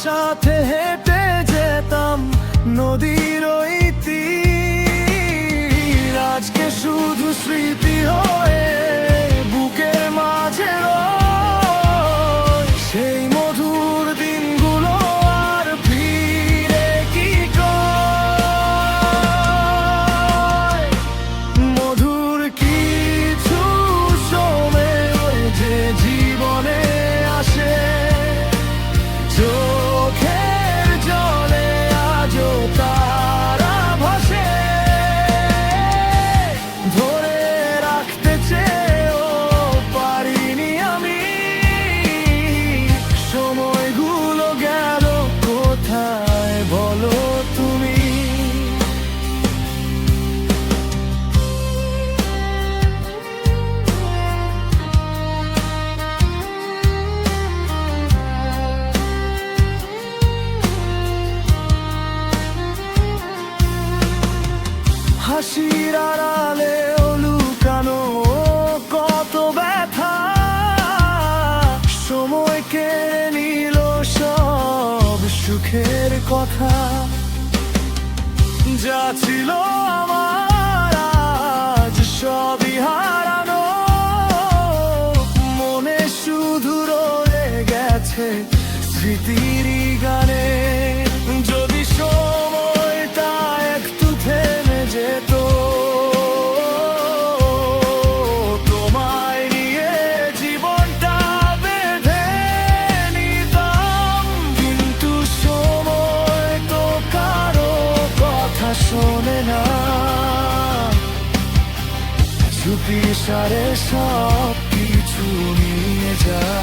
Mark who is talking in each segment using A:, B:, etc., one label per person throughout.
A: সাথে হেঁটে যেতাম নদীর ওই তীর, আজকে শুধু স্মৃতি হয়ে বুকের মাঝে রয়। সেই মধুর দিনগুলো আর ফিরে কি কয়? মধুর কিছু সময় যে জীবনে আসে, চোখের জলে আজও তারা ভাসে। ধরে রাখতে চেয়েও পারিনি আমি, সময়গুলো গেল কোথায় বলো তুমি? হাসির আড়ালে লুকানো কত ব্যথা, সময় কেড়ে নিল সব সুখের কথা। যা ছিল আমার আজ সবই হারানো, মনে শুধু রয়ে গেছে স্মৃতির গানে। যদি সময়টা একটু থেমে যেত, তোমায় নিয়ে জীবনটা বেঁধে নিতাম। কিন্তু সময় তো কারো কথা শোনে না, চুপি সারে সব কিছু নিয়ে যায়।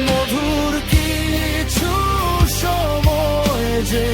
A: মধুর কিছু সময় যে